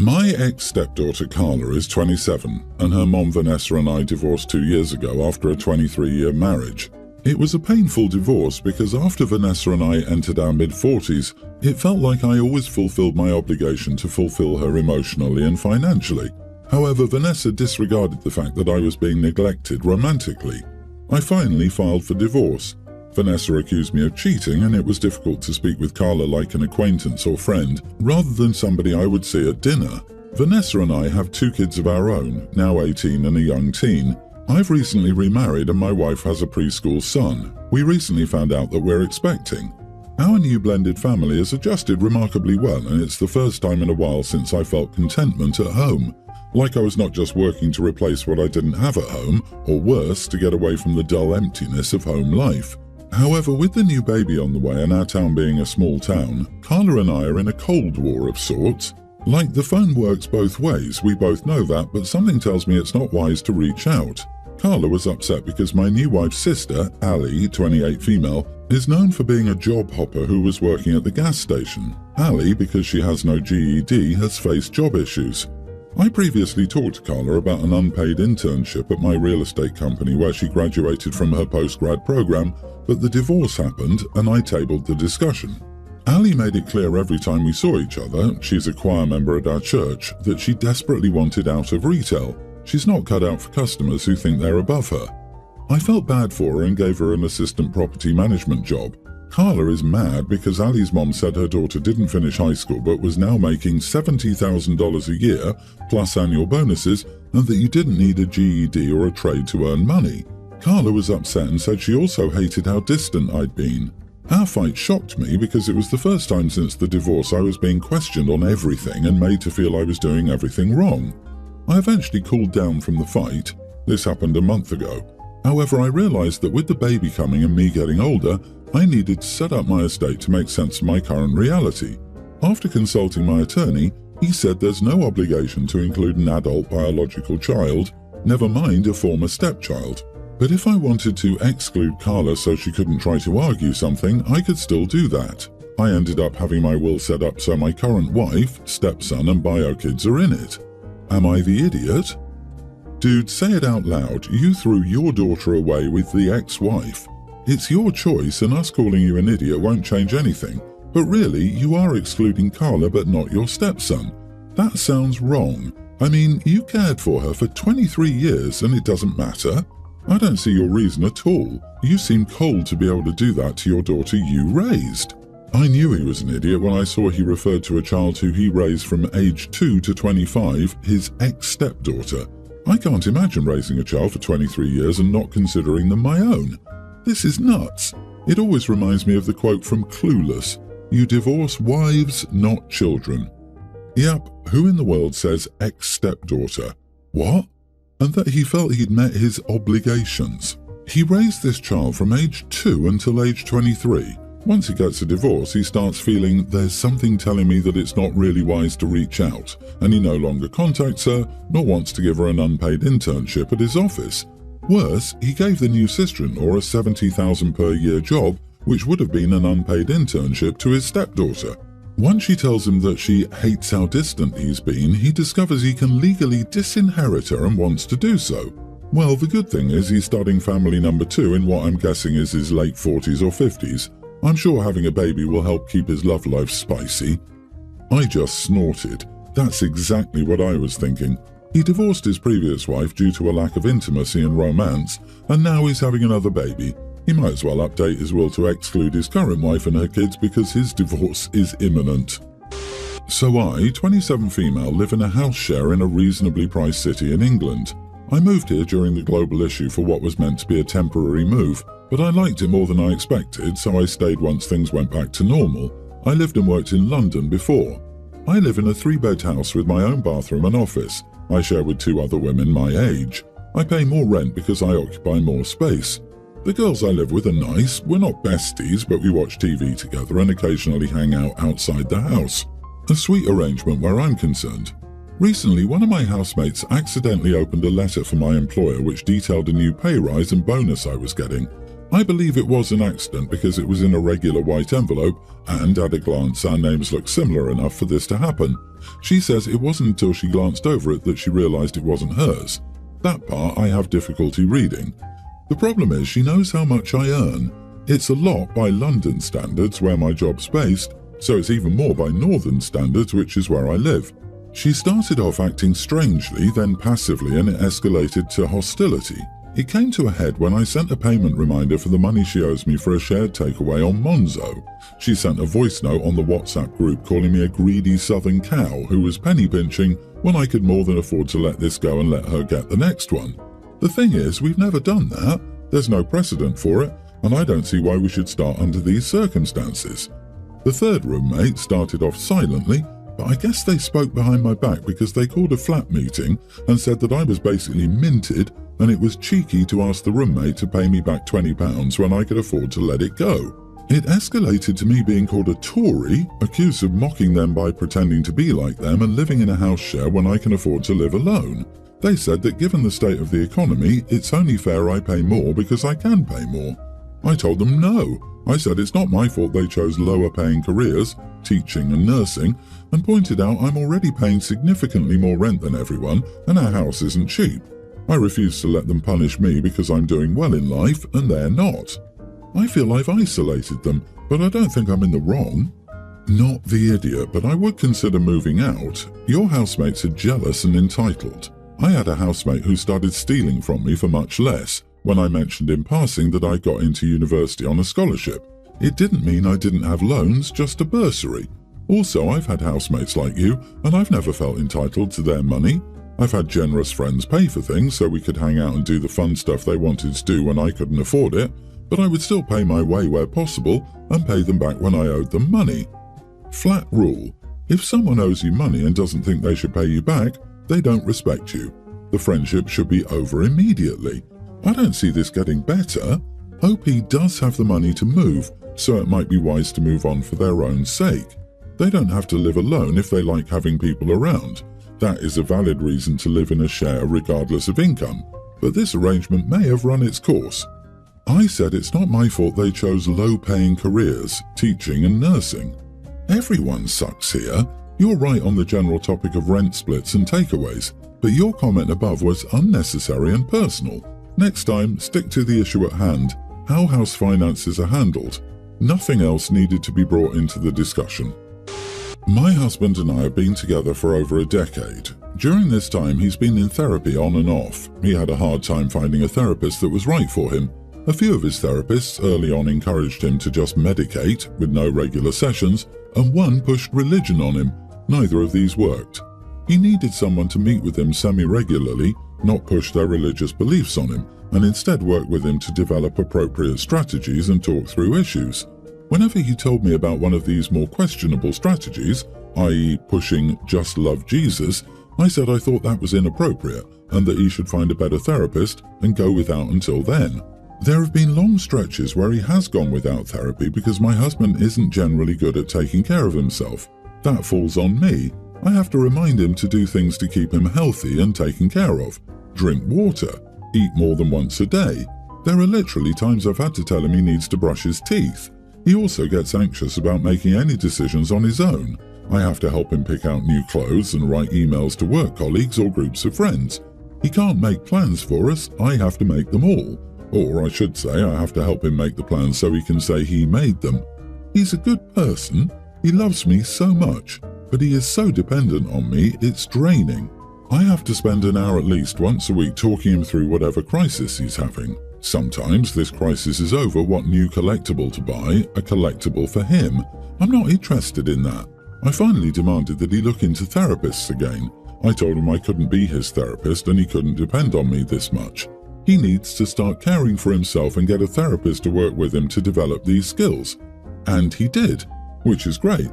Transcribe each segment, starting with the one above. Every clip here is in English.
My ex-stepdaughter Carla is 27, and her mom Vanessa and I divorced 2 years ago after a 23-year marriage. It was a painful divorce because after Vanessa and I entered our mid-40s, it felt like I always fulfilled my obligation to fulfill her emotionally and financially. However, Vanessa disregarded the fact that I was being neglected romantically. I finally filed for divorce. Vanessa accused me of cheating, and it was difficult to speak with Carla like an acquaintance or friend, rather than somebody I would see at dinner. Vanessa and I have 2 kids of our own, now 18 and a young teen. I've recently remarried and my wife has a preschool son. We recently found out that we're expecting. Our new blended family has adjusted remarkably well, and it's the first time in a while since I felt contentment at home. Like I was not just working to replace what I didn't have at home, or worse, to get away from the dull emptiness of home life. However, with the new baby on the way and our town being a small town, Carla and I are in a cold war of sorts. Like, the phone works both ways, we both know that, but something tells me it's not wise to reach out. Carla was upset because my new wife's sister, Ali, 28 female, is known for being a job hopper who was working at the gas station. Ali, because she has no GED, has faced job issues. I previously talked to Carla about an unpaid internship at my real estate company where she graduated from her postgrad program, but the divorce happened and I tabled the discussion. Ali made it clear every time we saw each other, she's a choir member at our church, that she desperately wanted out of retail. She's not cut out for customers who think they're above her. I felt bad for her and gave her an assistant property management job. Carla is mad because Ali's mom said her daughter didn't finish high school but was now making $70,000 a year, plus annual bonuses, and that you didn't need a GED or a trade to earn money. Carla was upset and said she also hated how distant I'd been. Our fight shocked me because it was the first time since the divorce I was being questioned on everything and made to feel I was doing everything wrong. I eventually cooled down from the fight. This happened a month ago. However, I realized that with the baby coming and me getting older, I needed to set up my estate to make sense of my current reality. After consulting my attorney, he said there's no obligation to include an adult biological child, never mind a former stepchild. But if I wanted to exclude Carla so she couldn't try to argue something, I could still do that. I ended up having my will set up so my current wife, stepson and bio kids are in it. Am I the idiot? Dude, say it out loud. You threw your daughter away with the ex-wife. It's your choice, and us calling you an idiot won't change anything. But really, you are excluding Carla but not your stepson. That sounds wrong. I mean, you cared for her for 23 years and it doesn't matter. I don't see your reason at all. You seem cold to be able to do that to your daughter you raised. I knew he was an idiot when I saw he referred to a child who he raised from age 2 to 25, his ex-stepdaughter. I can't imagine raising a child for 23 years and not considering them my own. This is nuts. It always reminds me of the quote from Clueless, "You divorce wives, not children." Yep, who in the world says ex-stepdaughter? What? And that he felt he'd met his obligations. He raised this child from age 2 until age 23. Once he gets a divorce, he starts feeling there's something telling me that it's not really wise to reach out, and he no longer contacts her, nor wants to give her an unpaid internship at his office. Worse, he gave the new sister-in-law a $70,000 per year job, which would have been an unpaid internship to his stepdaughter. Once she tells him that she hates how distant he's been, he discovers he can legally disinherit her and wants to do so. Well, the good thing is he's starting family number 2 in what I'm guessing is his late 40s or 50s. I'm sure having a baby will help keep his love life spicy. I just snorted. That's exactly what I was thinking. He divorced his previous wife due to a lack of intimacy and romance, and now he's having another baby. He might as well update his will to exclude his current wife and her kids because his divorce is imminent. So I, 27 female, live in a house share in a reasonably priced city in England. I moved here during the global issue for what was meant to be a temporary move, but I liked it more than I expected, so I stayed once things went back to normal. I lived and worked in London before. I live in a 3-bed house with my own bathroom and office. I share with 2 other women my age. I pay more rent because I occupy more space. The girls I live with are nice. We're not besties, but we watch TV together and occasionally hang out outside the house. A sweet arrangement where I'm concerned. Recently, one of my housemates accidentally opened a letter for my employer which detailed a new pay rise and bonus I was getting. I believe it was an accident because it was in a regular white envelope and at a glance our names looked similar enough for this to happen. She says it wasn't until she glanced over it that she realised it wasn't hers. That part I have difficulty reading. The problem is she knows how much I earn. It's a lot by London standards where my job's based, so it's even more by northern standards, which is where I live. She started off acting strangely, then passively, and it escalated to hostility. It came to a head when I sent a payment reminder for the money she owes me for a shared takeaway on Monzo. She sent a voice note on the WhatsApp group calling me a greedy southern cow who was penny pinching when I could more than afford to let this go and let her get the next one. The thing is, we've never done that. There's no precedent for it, and I don't see why we should start under these circumstances. The third roommate started off silently, but I guess they spoke behind my back because they called a flat meeting and said that I was basically minted and it was cheeky to ask the roommate to pay me back £20 when I could afford to let it go. It escalated to me being called a Tory, accused of mocking them by pretending to be like them and living in a house share when I can afford to live alone. They said that given the state of the economy, it's only fair I pay more because I can pay more. I told them no. I said it's not my fault they chose lower paying careers, teaching and nursing, and pointed out I'm already paying significantly more rent than everyone and our house isn't cheap. I refuse to let them punish me because I'm doing well in life and they're not. I feel I've isolated them, but I don't think I'm in the wrong. Not the idiot, but I would consider moving out. Your housemates are jealous and entitled. I had a housemate who started stealing from me for much less when I mentioned in passing that I got into university on a scholarship. It didn't mean I didn't have loans, just a bursary. Also, I've had housemates like you, and I've never felt entitled to their money. I've had generous friends pay for things so we could hang out and do the fun stuff they wanted to do when I couldn't afford it, but I would still pay my way where possible and pay them back when I owed them money. Flat rule: if someone owes you money and doesn't think they should pay you back, they don't respect you. The friendship should be over immediately. I don't see this getting better. OP does have the money to move, so it might be wise to move on for their own sake. They don't have to live alone if they like having people around. That is a valid reason to live in a share regardless of income, but this arrangement may have run its course. I said it's not my fault they chose low-paying careers, teaching and nursing. Everyone sucks here. You're right on the general topic of rent splits and takeaways, but your comment above was unnecessary and personal. Next time, stick to the issue at hand, how house finances are handled. Nothing else needed to be brought into the discussion. My husband and I have been together for over a decade. During this time, he's been in therapy on and off. He had a hard time finding a therapist that was right for him. A few of his therapists early on encouraged him to just medicate with no regular sessions, and one pushed religion on him. Neither of these worked. He needed someone to meet with him semi-regularly, not push their religious beliefs on him, and instead work with him to develop appropriate strategies and talk through issues. Whenever he told me about one of these more questionable strategies, i.e. pushing just love Jesus, I said I thought that was inappropriate and that he should find a better therapist and go without until then. There have been long stretches where he has gone without therapy because my husband isn't generally good at taking care of himself. That falls on me. I have to remind him to do things to keep him healthy and taken care of. Drink water. Eat more than once a day. There are literally times I've had to tell him he needs to brush his teeth. He also gets anxious about making any decisions on his own. I have to help him pick out new clothes and write emails to work colleagues or groups of friends. He can't make plans for us, I have to make them all. Or I should say I have to help him make the plans so he can say he made them. He's a good person. He loves me so much, but he is so dependent on me, it's draining. I have to spend an hour at least once a week talking him through whatever crisis he's having. Sometimes this crisis is over what new collectible to buy, a collectible for him. I'm not interested in that. I finally demanded that he look into therapists again. I told him I couldn't be his therapist and he couldn't depend on me this much. He needs to start caring for himself and get a therapist to work with him to develop these skills. And he did, which is great.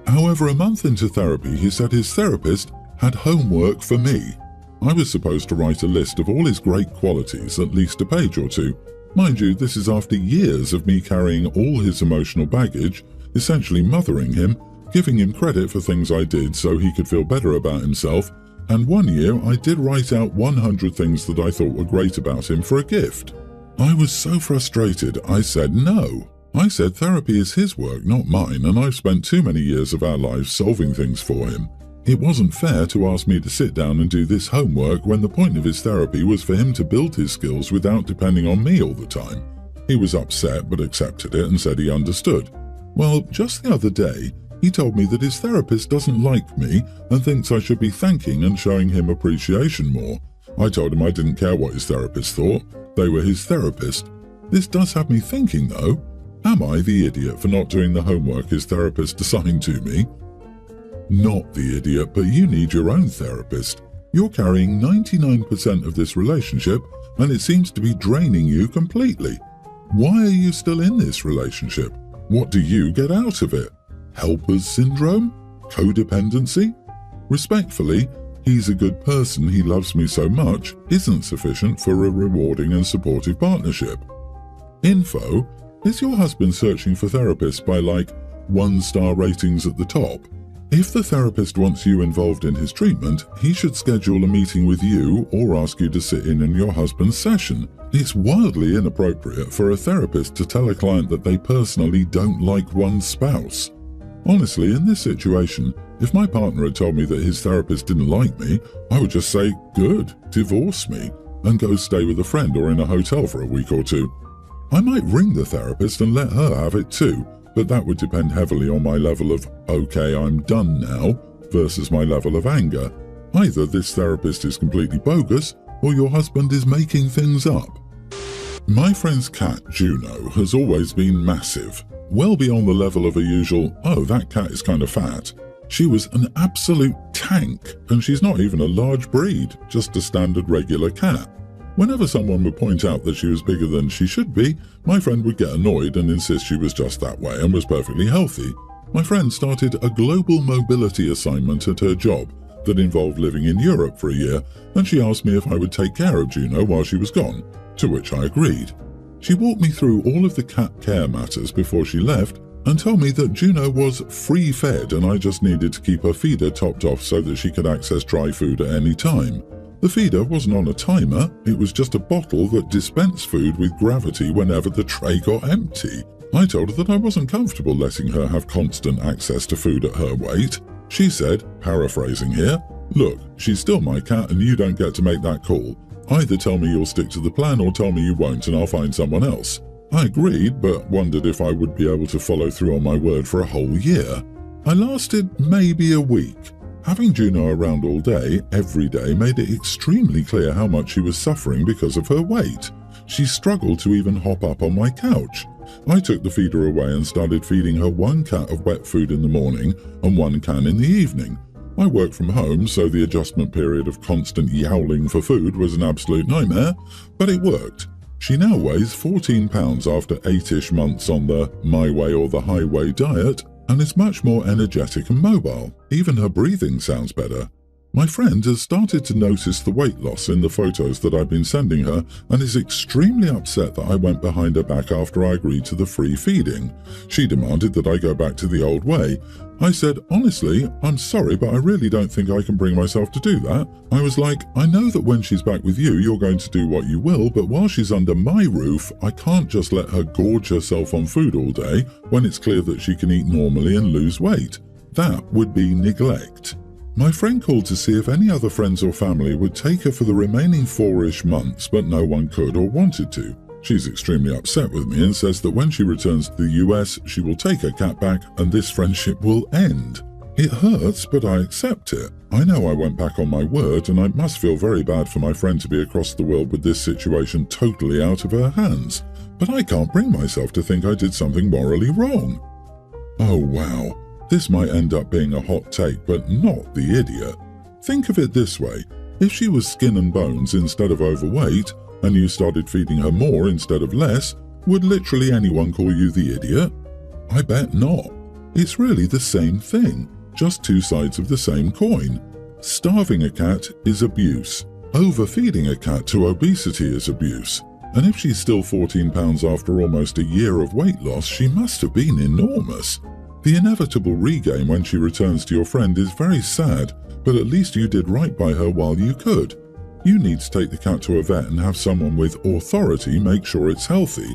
However, a month into therapy, he said his therapist had homework for me. I was supposed to write a list of all his great qualities, at least a page or two. Mind you, this is after years of me carrying all his emotional baggage, essentially mothering him, giving him credit for things I did so he could feel better about himself, and one year I did write out 100 things that I thought were great about him for a gift. I was so frustrated, I said no. I said therapy is his work, not mine, and I've spent too many years of our lives solving things for him. It wasn't fair to ask me to sit down and do this homework when the point of his therapy was for him to build his skills without depending on me all the time. He was upset but accepted it and said he understood. Well, just the other day, he told me that his therapist doesn't like me and thinks I should be thanking and showing him appreciation more. I told him I didn't care what his therapist thought. They were his therapist. This does have me thinking, though. Am I the idiot for not doing the homework his therapist assigned to me? Not the idiot, but you need your own therapist. You're carrying 99% of this relationship, and it seems to be draining you completely. Why are you still in this relationship? What do you get out of it? Helper's syndrome? Codependency? Respectfully, he's a good person, he loves me so much, isn't sufficient for a rewarding and supportive partnership. Info: is your husband searching for therapists by 1-star ratings at the top? If the therapist wants you involved in his treatment, he should schedule a meeting with you or ask you to sit in your husband's session. It's wildly inappropriate for a therapist to tell a client that they personally don't like one's spouse. Honestly, in this situation, if my partner had told me that his therapist didn't like me, I would just say, good, divorce me, and go stay with a friend or in a hotel for a week or two. I might ring the therapist and let her have it too, but that would depend heavily on my level of, okay, I'm done now, versus my level of anger. Either this therapist is completely bogus, or your husband is making things up. My friend's cat, Juno, has always been massive, well beyond the level of a usual, oh, that cat is kind of fat. She was an absolute tank, and she's not even a large breed, just a standard regular cat. Whenever someone would point out that she was bigger than she should be, my friend would get annoyed and insist she was just that way and was perfectly healthy. My friend started a global mobility assignment at her job that involved living in Europe for a year, and she asked me if I would take care of Juno while she was gone, to which I agreed. She walked me through all of the cat care matters before she left and told me that Juno was free-fed and I just needed to keep her feeder topped off so that she could access dry food at any time. The feeder wasn't on a timer, it was just a bottle that dispensed food with gravity whenever the tray got empty. I told her that I wasn't comfortable letting her have constant access to food at her weight. She said, paraphrasing here, look, she's still my cat and you don't get to make that call. Either tell me you'll stick to the plan or tell me you won't and I'll find someone else. I agreed, but wondered if I would be able to follow through on my word for a whole year. I lasted maybe a week. Having Juno around all day, every day, made it extremely clear how much she was suffering because of her weight. She struggled to even hop up on my couch. I took the feeder away and started feeding her 1 cat of wet food in the morning and 1 can in the evening. I work from home, so the adjustment period of constant yowling for food was an absolute nightmare, but it worked. She now weighs 14 pounds after 8-ish months on the my way or the highway diet, and is much more energetic and mobile. Even her breathing sounds better. My friend has started to notice the weight loss in the photos that I've been sending her and is extremely upset that I went behind her back after I agreed to the free feeding. She demanded that I go back to the old way. I said, honestly, I'm sorry, but I really don't think I can bring myself to do that. I was like, I know that when she's back with you, you're going to do what you will, but while she's under my roof, I can't just let her gorge herself on food all day when it's clear that she can eat normally and lose weight. That would be neglect. My friend called to see if any other friends or family would take her for the remaining 4-ish months, but no one could or wanted to. She's extremely upset with me and says that when she returns to the US, she will take her cat back and this friendship will end. It hurts, but I accept it. I know I went back on my word and I must feel very bad for my friend to be across the world with this situation totally out of her hands. But I can't bring myself to think I did something morally wrong. Oh wow. This might end up being a hot take, but not the idiot. Think of it this way. If she was skin and bones instead of overweight, and you started feeding her more instead of less, would literally anyone call you the idiot? I bet not. It's really the same thing, just 2 sides of the same coin. Starving a cat is abuse. Overfeeding a cat to obesity is abuse. And if she's still 14 pounds after almost a year of weight loss, she must have been enormous. The inevitable regain when she returns to your friend is very sad, but at least you did right by her while you could. You need to take the cat to a vet and have someone with authority make sure it's healthy.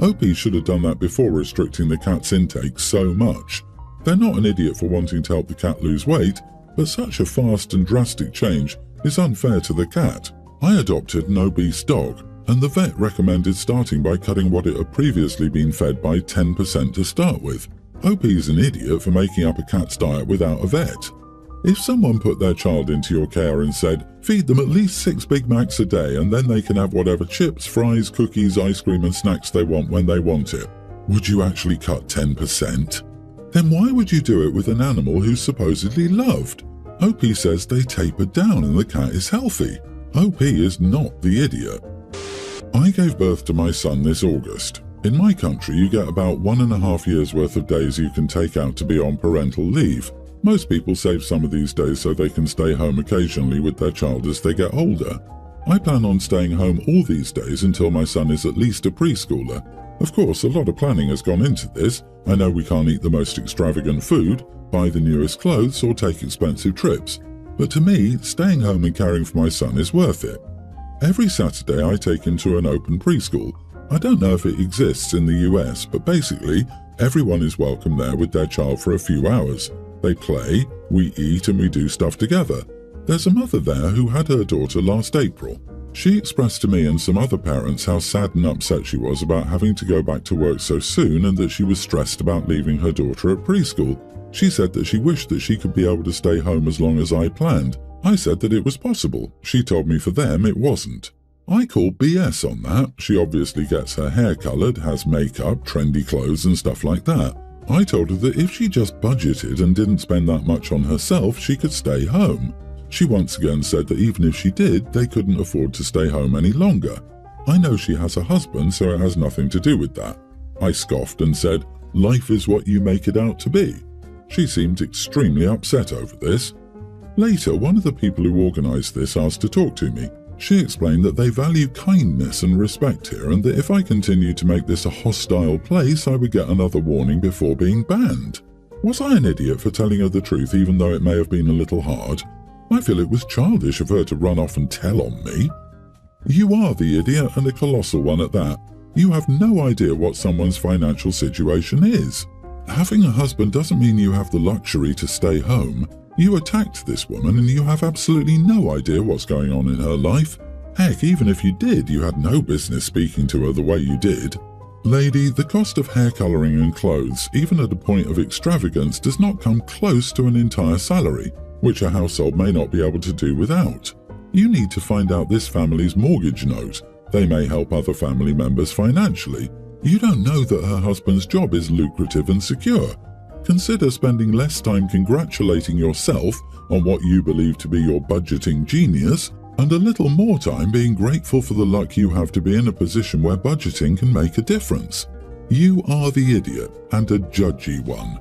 OP should have done that before restricting the cat's intake so much. They're not an idiot for wanting to help the cat lose weight, but such a fast and drastic change is unfair to the cat. I adopted an obese dog, and the vet recommended starting by cutting what it had previously been fed by 10% to start with. OP is an idiot for making up a cat's diet without a vet. If someone put their child into your care and said, feed them at least 6 Big Macs a day and then they can have whatever chips, fries, cookies, ice cream and snacks they want when they want it, would you actually cut 10%? Then why would you do it with an animal who's supposedly loved? OP says they taper down and the cat is healthy. OP is not the idiot. I gave birth to my son this August. In my country, you get about 1.5 years worth of days you can take out to be on parental leave. Most people save some of these days so they can stay home occasionally with their child as they get older. I plan on staying home all these days until my son is at least a preschooler. Of course, a lot of planning has gone into this. I know we can't eat the most extravagant food, buy the newest clothes, or take expensive trips. But to me, staying home and caring for my son is worth it. Every Saturday I take him to an open preschool. I don't know if it exists in the US, but basically, everyone is welcome there with their child for a few hours. They play, we eat, and we do stuff together. There's a mother there who had her daughter last April. She expressed to me and some other parents how sad and upset she was about having to go back to work so soon and that she was stressed about leaving her daughter at preschool. She said that she wished that she could be able to stay home as long as I planned. I said that it was possible. She told me for them it wasn't. I call BS on that. She obviously gets her hair coloured, has makeup, trendy clothes and stuff like that. I told her that if she just budgeted and didn't spend that much on herself, she could stay home. She once again said that even if she did, they couldn't afford to stay home any longer. I know she has a husband, so it has nothing to do with that. I scoffed and said, life is what you make it out to be. She seemed extremely upset over this. Later, one of the people who organised this asked to talk to me. She explained that they value kindness and respect here and that if I continued to make this a hostile place, I would get another warning before being banned. Was I an idiot for telling her the truth even though it may have been a little hard? I feel it was childish of her to run off and tell on me. You are the idiot and a colossal one at that. You have no idea what someone's financial situation is. Having a husband doesn't mean you have the luxury to stay home. You attacked this woman and you have absolutely no idea what's going on in her life. Heck, even if you did, you had no business speaking to her the way you did. Lady, the cost of hair colouring and clothes, even at a point of extravagance, does not come close to an entire salary, which a household may not be able to do without. You need to find out this family's mortgage note. They may help other family members financially. You don't know that her husband's job is lucrative and secure. Consider spending less time congratulating yourself on what you believe to be your budgeting genius and a little more time being grateful for the luck you have to be in a position where budgeting can make a difference. You are the idiot and a judgy one.